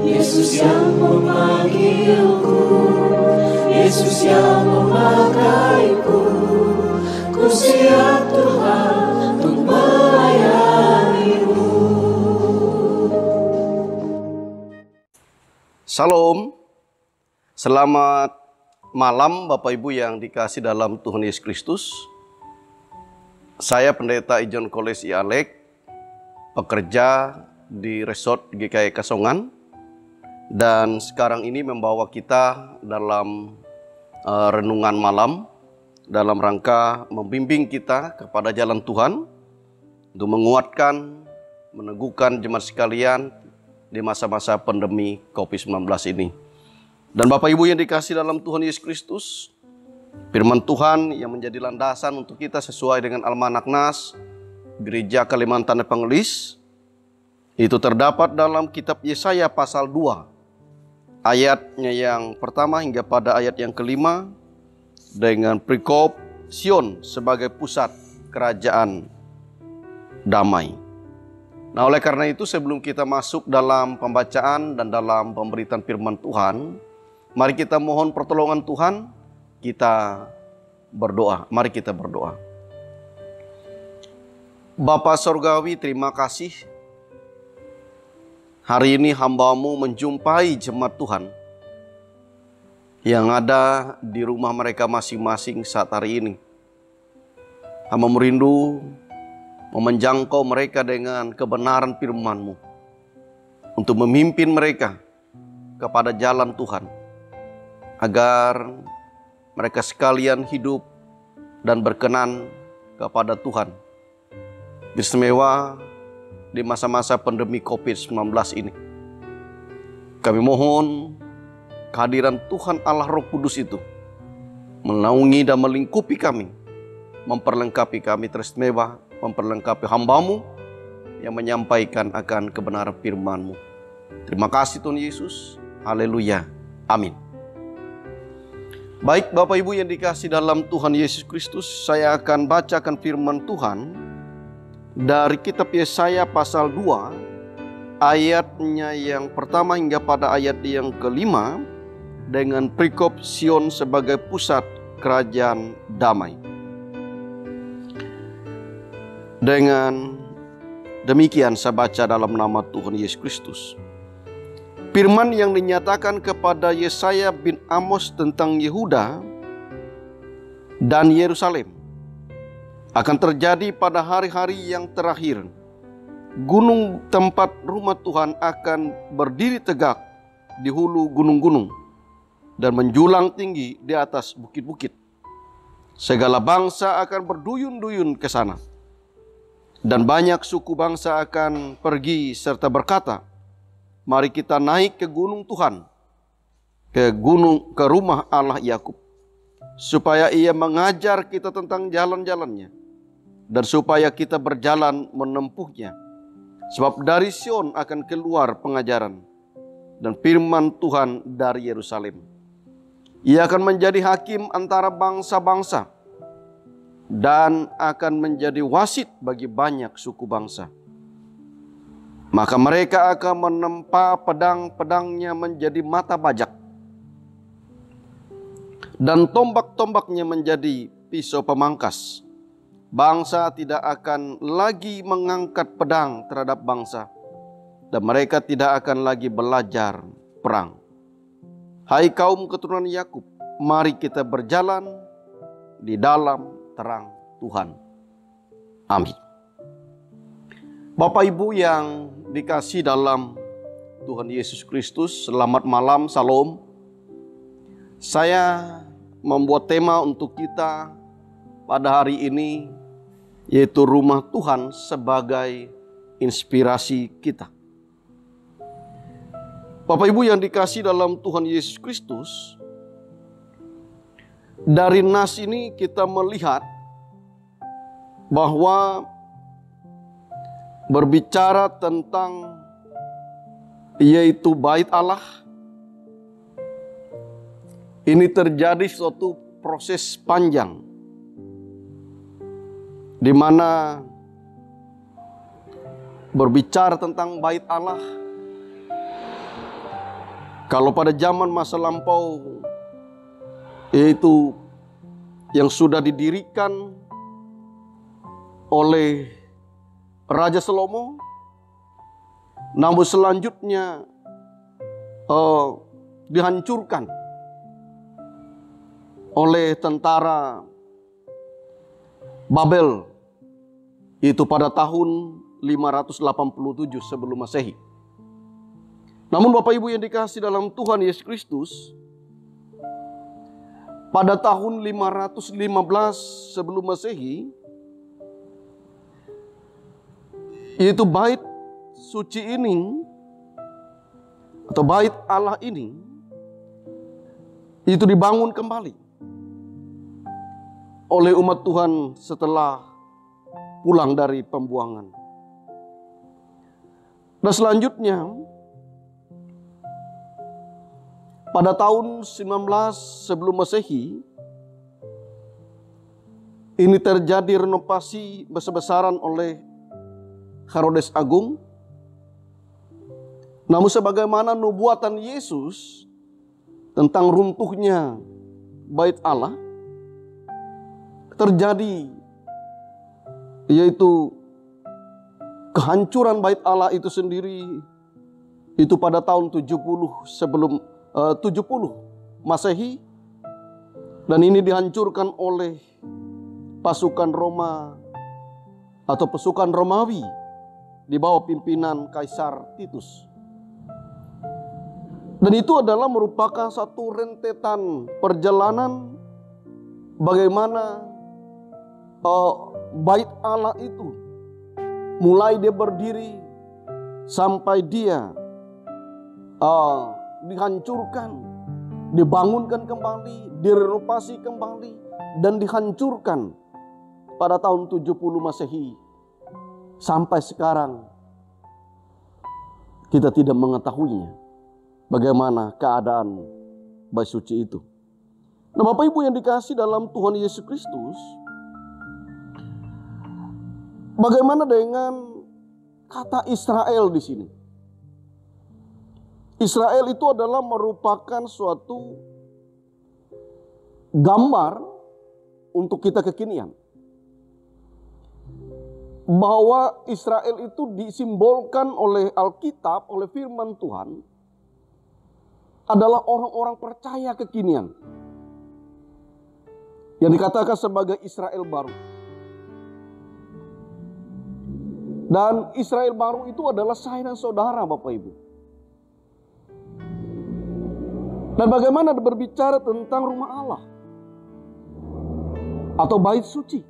Yesus yang memanggilku, Yesus yang memakaiku, ku siap Tuhan untuk melayani-Mu. Salam, selamat malam Bapak Ibu yang dikasih dalam Tuhan Yesus Kristus. Saya Pendeta Ijon Koles Ialek, pekerja di Resort GKI Kasongan, dan sekarang ini membawa kita dalam renungan malam dalam rangka membimbing kita kepada jalan Tuhan untuk menguatkan, meneguhkan jemaat sekalian di masa-masa pandemi COVID-19 ini. Dan Bapak Ibu yang dikasih dalam Tuhan Yesus Kristus, firman Tuhan yang menjadi landasan untuk kita sesuai dengan Almanak Nas Gereja Kalimantan Evangelis itu terdapat dalam kitab Yesaya pasal 2, ayatnya yang pertama hingga pada ayat yang kelima, dengan perikop Sion sebagai pusat kerajaan damai. Nah, oleh karena itu sebelum kita masuk dalam pembacaan dan dalam pemberitaan firman Tuhan, mari kita mohon pertolongan Tuhan, kita berdoa. Mari kita berdoa. Bapa Sorgawi, terima kasih. Hari ini hamba-Mu menjumpai jemaat Tuhan yang ada di rumah mereka masing-masing saat hari ini. Hamba merindu menjangkau mereka dengan kebenaran firman-Mu untuk memimpin mereka kepada jalan Tuhan, agar mereka sekalian hidup dan berkenan kepada Tuhan, istimewa di masa-masa pandemi COVID-19 ini. Kami mohon kehadiran Tuhan Allah Roh Kudus itu menaungi dan melingkupi kami, memperlengkapi kami teristimewa, memperlengkapi hamba-Mu yang menyampaikan akan kebenaran firman-Mu. Terima kasih Tuhan Yesus. Haleluya. Amin. Baik Bapak Ibu yang dikasih dalam Tuhan Yesus Kristus, saya akan bacakan firman Tuhan dari kitab Yesaya pasal 2, ayatnya yang pertama hingga pada ayat yang kelima, dengan perikop Sion sebagai pusat kerajaan damai. Dengan demikian saya baca dalam nama Tuhan Yesus Kristus. Firman yang dinyatakan kepada Yesaya bin Amos tentang Yehuda dan Yerusalem akan terjadi pada hari-hari yang terakhir. Gunung tempat rumah Tuhan akan berdiri tegak di hulu gunung-gunung dan menjulang tinggi di atas bukit-bukit. Segala bangsa akan berduyun-duyun ke sana, dan banyak suku bangsa akan pergi serta berkata, mari kita naik ke gunung Tuhan, ke rumah Allah Yakub, supaya Ia mengajar kita tentang jalan-jalannya, dan supaya kita berjalan menempuhnya. Sebab dari Sion akan keluar pengajaran dan firman Tuhan dari Yerusalem. Ia akan menjadi hakim antara bangsa-bangsa dan akan menjadi wasit bagi banyak suku bangsa. Maka mereka akan menempa pedang-pedangnya menjadi mata bajak, dan tombak-tombaknya menjadi pisau pemangkas. Bangsa tidak akan lagi mengangkat pedang terhadap bangsa, dan mereka tidak akan lagi belajar perang. Hai kaum keturunan Yakub, mari kita berjalan di dalam terang Tuhan. Amin. Bapak Ibu yang dikasih dalam Tuhan Yesus Kristus, selamat malam, salam. Saya membuat tema untuk kita pada hari ini, yaitu rumah Tuhan sebagai inspirasi kita. Bapak Ibu yang dikasih dalam Tuhan Yesus Kristus, dari nas ini kita melihat bahwa berbicara tentang yaitu bait Allah, ini terjadi suatu proses panjang di mana berbicara tentang bait Allah Kalau pada zaman masa lampau, yaitu yang sudah didirikan oleh Raja Salomo, namun selanjutnya dihancurkan oleh tentara Babel, itu pada tahun 587 sebelum Masehi. Namun Bapak Ibu yang dikasihi dalam Tuhan Yesus Kristus, pada tahun 515 sebelum Masehi, yaitu bait suci ini atau bait Allah ini itu dibangun kembali oleh umat Tuhan setelah pulang dari pembuangan. Dan selanjutnya pada tahun 19 sebelum Masehi, ini terjadi renovasi besar-besaran oleh Herodes Agung. Namun sebagaimana nubuatan Yesus tentang runtuhnya bait Allah terjadi, yaitu kehancuran bait Allah itu sendiri itu pada tahun 70 sebelum 70 Masehi, dan ini dihancurkan oleh pasukan Roma atau pasukan Romawi di bawah pimpinan Kaisar Titus. Dan itu adalah merupakan satu rentetan perjalanan bagaimana bait Allah itu mulai dia berdiri sampai dia dihancurkan, dibangunkan kembali, direnovasi kembali, dan dihancurkan pada tahun 70 Masehi. Sampai sekarang kita tidak mengetahuinya bagaimana keadaan bait suci itu. Nah, Bapak Ibu yang dikasihi dalam Tuhan Yesus Kristus, bagaimana dengan kata Israel di sini? Israel itu adalah merupakan suatu gambar untuk kita kekinian. Bahwa Israel itu disimbolkan oleh Alkitab, oleh firman Tuhan, adalah orang-orang percaya kekinian, yang dikatakan sebagai Israel baru. Dan Israel baru itu adalah saya dan saudara, Bapak Ibu. Dan bagaimana berbicara tentang rumah Allah atau bait suci.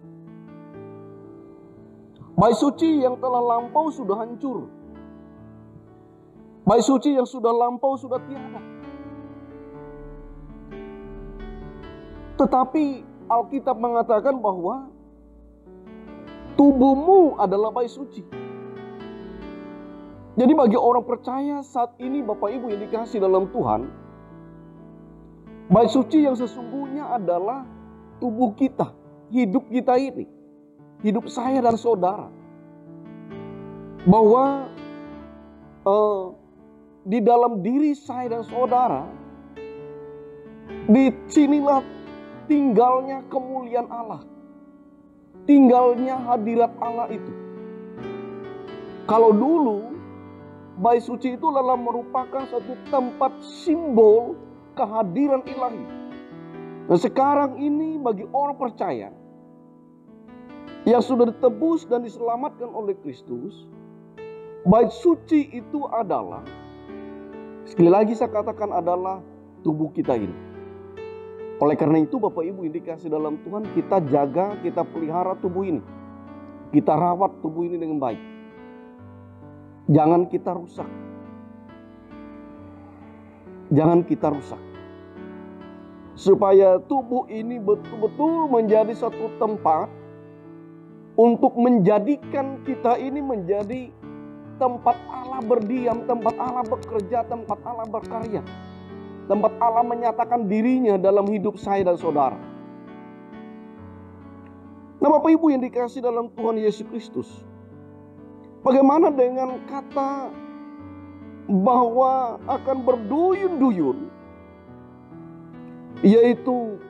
Bait suci yang telah lampau sudah hancur. Bait suci yang sudah lampau sudah tiada. Tetapi Alkitab mengatakan bahwa tubuhmu adalah bait suci. Jadi bagi orang percaya saat ini, Bapak Ibu yang dikasihi dalam Tuhan, bait suci yang sesungguhnya adalah tubuh kita, hidup kita ini, hidup saya dan saudara. Bahwa di dalam diri saya dan saudara, di sinilah tinggalnya kemuliaan Allah, tinggalnya hadirat Allah itu. Kalau dulu bait suci itu adalah merupakan satu tempat simbol kehadiran ilahi. Dan sekarang ini bagi orang percaya yang sudah ditebus dan diselamatkan oleh Kristus, bait suci itu adalah, sekali lagi saya katakan, adalah tubuh kita ini. Oleh karena itu Bapak Ibu yang dikasihi dalam Tuhan, kita jaga, kita pelihara tubuh ini. Kita rawat tubuh ini dengan baik. Jangan kita rusak. Jangan kita rusak. Supaya tubuh ini betul-betul menjadi satu tempat untuk menjadikan kita ini menjadi tempat Allah berdiam, tempat Allah bekerja, tempat Allah berkarya. Tempat Allah menyatakan dirinya dalam hidup saya dan saudara. Nah, Bapak Ibu yang dikasihi dalam Tuhan Yesus Kristus, bagaimana dengan kata bahwa akan berduyun-duyun, yaitu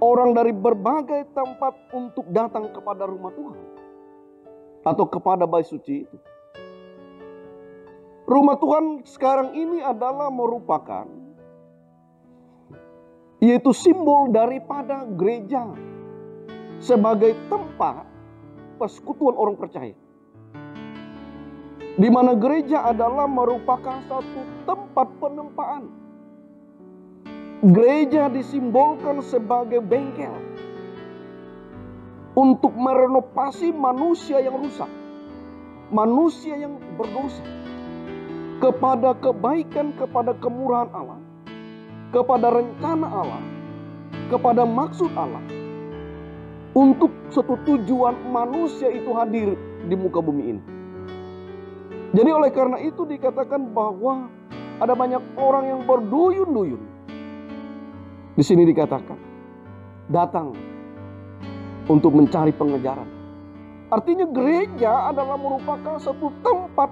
orang dari berbagai tempat untuk datang kepada rumah Tuhan atau kepada bait suci itu. Rumah Tuhan sekarang ini adalah merupakan, yaitu simbol daripada gereja sebagai tempat persekutuan orang percaya. Di mana gereja adalah merupakan satu tempat penempaan. Gereja disimbolkan sebagai bengkel untuk merenovasi manusia yang rusak, manusia yang berdosa, kepada kebaikan, kepada kemurahan Allah, kepada rencana Allah, kepada maksud Allah, untuk suatu tujuan manusia itu hadir di muka bumi ini. Jadi oleh karena itu dikatakan bahwa ada banyak orang yang berduyun-duyun. Di sini dikatakan datang untuk mencari pengejaran. Artinya gereja adalah merupakan satu tempat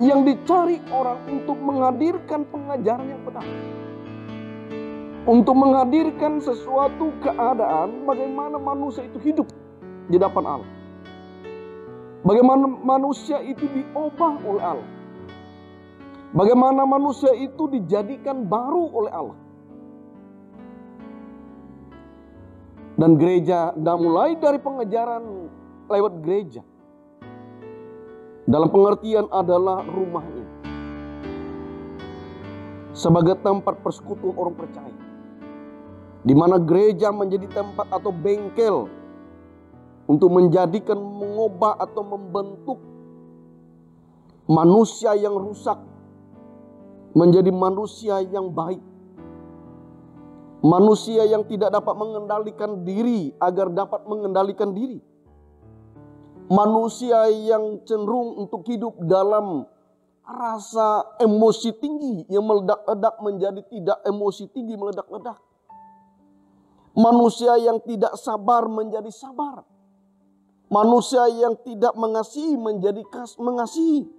yang dicari orang untuk menghadirkan pengajaran yang benar. Untuk menghadirkan sesuatu keadaan bagaimana manusia itu hidup di hadapan Allah. Bagaimana manusia itu diubah oleh Allah. Bagaimana manusia itu dijadikan baru oleh Allah. Dan gereja, mulai dari pengejaran lewat gereja, dalam pengertian adalah rumahnya, sebagai tempat persekutuan orang percaya, di mana gereja menjadi tempat atau bengkel untuk menjadikan, mengubah atau membentuk manusia yang rusak menjadi manusia yang baik. Manusia yang tidak dapat mengendalikan diri agar dapat mengendalikan diri. Manusia yang cenderung untuk hidup dalam rasa emosi tinggi yang meledak-ledak menjadi tidak emosi tinggi meledak-ledak. Manusia yang tidak sabar menjadi sabar. Manusia yang tidak mengasihi menjadi mengasihi.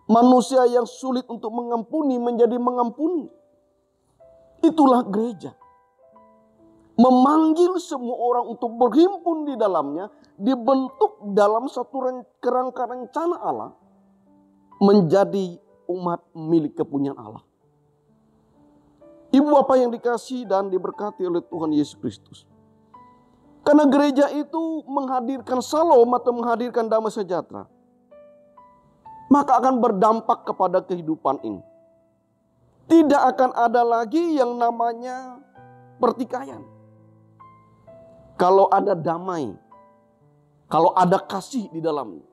Manusia yang sulit untuk mengampuni menjadi mengampuni. Itulah gereja. Memanggil semua orang untuk berhimpun di dalamnya, dibentuk dalam satu kerangka rencana Allah, menjadi umat milik kepunyaan Allah. Ibu bapak yang dikasihi dan diberkati oleh Tuhan Yesus Kristus. Karena gereja itu menghadirkan salom atau menghadirkan damai sejahtera, maka akan berdampak kepada kehidupan ini. Tidak akan ada lagi yang namanya pertikaian. Kalau ada damai, kalau ada kasih di dalamnya.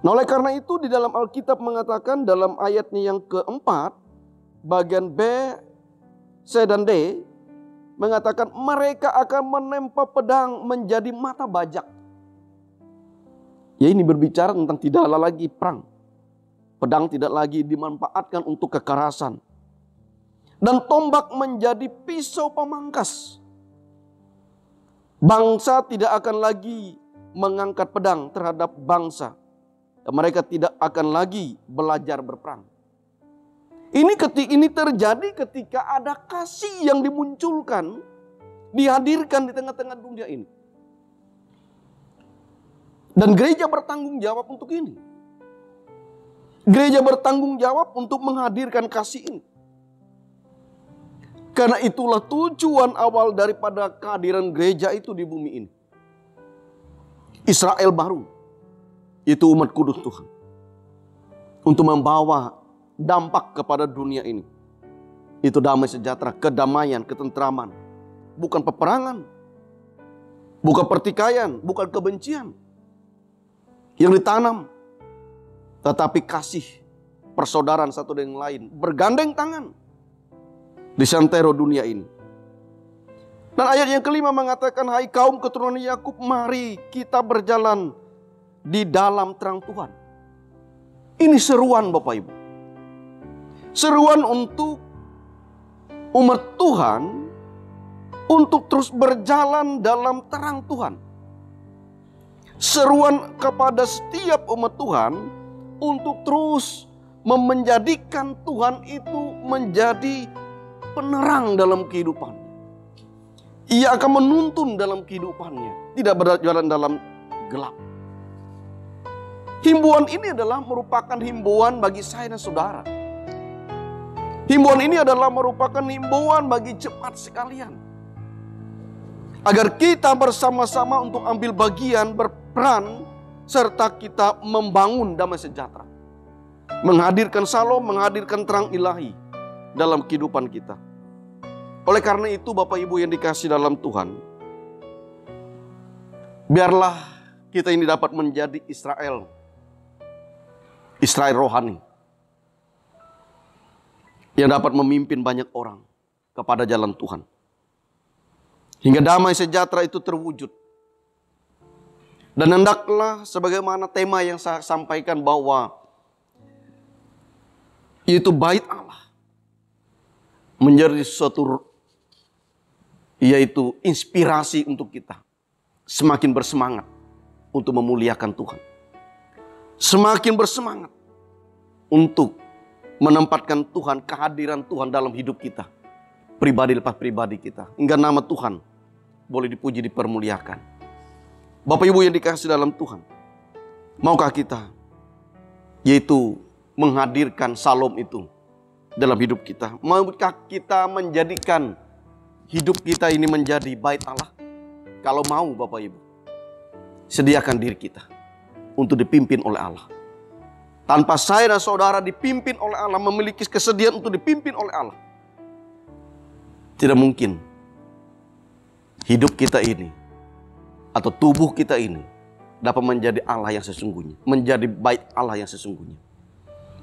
Nah oleh karena itu di dalam Alkitab mengatakan dalam ayatnya yang keempat, bagian B, C dan D, mengatakan mereka akan menempa pedang menjadi mata bajak. Ya ini berbicara tentang tidak ada lagi perang. Pedang tidak lagi dimanfaatkan untuk kekerasan. Dan tombak menjadi pisau pemangkas. Bangsa tidak akan lagi mengangkat pedang terhadap bangsa. Dan mereka tidak akan lagi belajar berperang. Ini terjadi ketika ada kasih yang dimunculkan, dihadirkan di tengah-tengah dunia ini. Dan gereja bertanggung jawab untuk ini. Gereja bertanggung jawab untuk menghadirkan kasih ini. Karena itulah tujuan awal daripada kehadiran gereja itu di bumi ini. Israel baru, itu umat kudus Tuhan. Untuk membawa dampak kepada dunia ini. Itu damai sejahtera, kedamaian, ketentraman. Bukan peperangan. Bukan pertikaian, bukan kebencian. Yang ditanam. Tetapi kasih, persaudaraan satu dengan lain, bergandeng tangan di santero dunia ini. Dan ayat yang kelima mengatakan, hai kaum keturunan Yakub, mari kita berjalan di dalam terang Tuhan. Ini seruan Bapak Ibu. Seruan untuk umat Tuhan untuk terus berjalan dalam terang Tuhan. Seruan kepada setiap umat Tuhan untuk terus menjadikan Tuhan itu menjadi penerang dalam kehidupan. Ia akan menuntun dalam kehidupannya, tidak berjalan dalam gelap. Himbauan ini adalah merupakan himbauan bagi saya dan saudara. Himbauan ini adalah merupakan himbauan bagi jemaat sekalian. Agar kita bersama-sama untuk ambil bagian, berperan, serta kita membangun damai sejahtera. Menghadirkan salom, menghadirkan terang ilahi dalam kehidupan kita. Oleh karena itu Bapak Ibu yang dikasihi dalam Tuhan, biarlah kita ini dapat menjadi Israel rohani, yang dapat memimpin banyak orang kepada jalan Tuhan. Hingga damai sejahtera itu terwujud. Dan hendaklah sebagaimana tema yang saya sampaikan bahwa yaitu bait Allah menjadi suatu yaitu inspirasi untuk kita semakin bersemangat untuk memuliakan Tuhan. Semakin bersemangat untuk menempatkan Tuhan, kehadiran Tuhan dalam hidup kita. Pribadi lepas pribadi kita. Hingga nama Tuhan boleh dipuji, dipermuliakan. Bapak Ibu yang dikasihi dalam Tuhan, maukah kita yaitu menghadirkan salom itu dalam hidup kita? Maukah kita menjadikan hidup kita ini menjadi bait Allah? Kalau mau Bapak Ibu, sediakan diri kita untuk dipimpin oleh Allah. Tanpa saya dan saudara dipimpin oleh Allah, memiliki kesediaan untuk dipimpin oleh Allah, tidak mungkin hidup kita ini atau tubuh kita ini dapat menjadi Allah yang sesungguhnya, menjadi bait Allah yang sesungguhnya.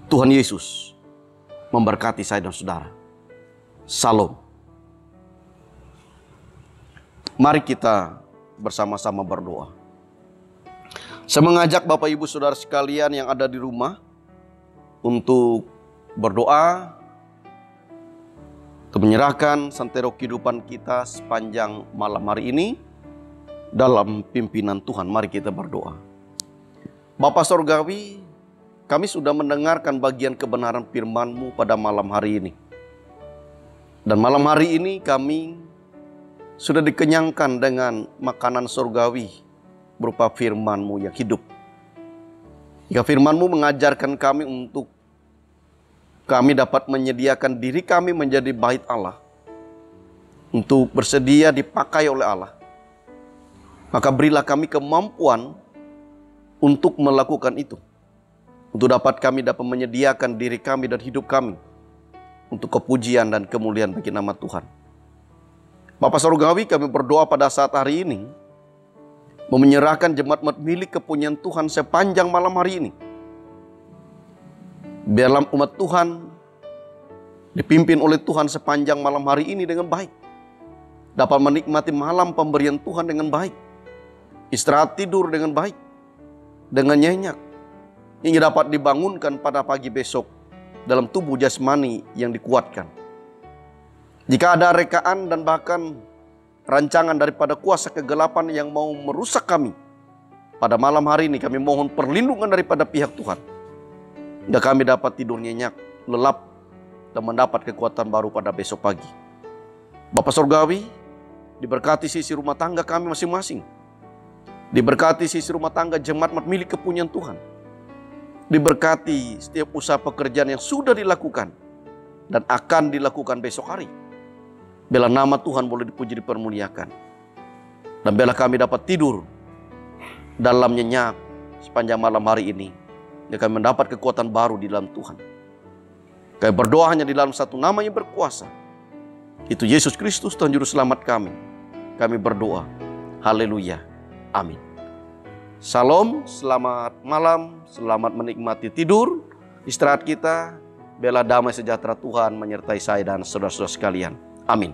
Tuhan Yesus memberkati saya dan saudara. Salam. Mari kita bersama-sama berdoa. Saya mengajak Bapak Ibu Saudara sekalian yang ada di rumah untuk berdoa, untuk menyerahkan santero kehidupan kita sepanjang malam hari ini dalam pimpinan Tuhan. Mari kita berdoa. Bapa Sorgawi, kami sudah mendengarkan bagian kebenaran firman-Mu pada malam hari ini. Dan malam hari ini kami sudah dikenyangkan dengan makanan surgawi berupa firman-Mu yang hidup. Jika firman-Mu mengajarkan kami untuk kami dapat menyediakan diri kami menjadi bait Allah, untuk bersedia dipakai oleh Allah, maka berilah kami kemampuan untuk melakukan itu. Untuk dapat kami dapat menyediakan diri kami dan hidup kami untuk kepujian dan kemuliaan bagi nama Tuhan. Bapak Surgawi, kami berdoa pada saat hari ini, menyerahkan jemaat milik kepunyaan Tuhan sepanjang malam hari ini. Biarlah umat Tuhan dipimpin oleh Tuhan sepanjang malam hari ini dengan baik. Dapat menikmati malam pemberian Tuhan dengan baik. Istirahat tidur dengan baik, dengan nyenyak, hingga dapat dibangunkan pada pagi besok dalam tubuh jasmani yang dikuatkan. Jika ada rekaan dan bahkan rancangan daripada kuasa kegelapan yang mau merusak kami, pada malam hari ini kami mohon perlindungan daripada pihak Tuhan, hingga kami dapat tidur nyenyak, lelap, dan mendapat kekuatan baru pada besok pagi. Bapak Surgawi, diberkati sisi rumah tangga kami masing-masing. Diberkati sisi rumah tangga jemaat milik kepunyaan Tuhan. Diberkati setiap usaha pekerjaan yang sudah dilakukan dan akan dilakukan besok hari. Biarlah nama Tuhan boleh dipuji, dipermuliakan. Dan biarlah kami dapat tidur dalam nyenyak sepanjang malam hari ini. Dan kami mendapat kekuatan baru di dalam Tuhan. Kami berdoa hanya di dalam satu nama yang berkuasa. Itu Yesus Kristus Tuhan Juru Selamat kami. Kami berdoa. Haleluya. Amin. Salam, selamat malam, selamat menikmati tidur, istirahat kita. Biarlah damai sejahtera Tuhan menyertai saya dan saudara-saudara sekalian. Amin.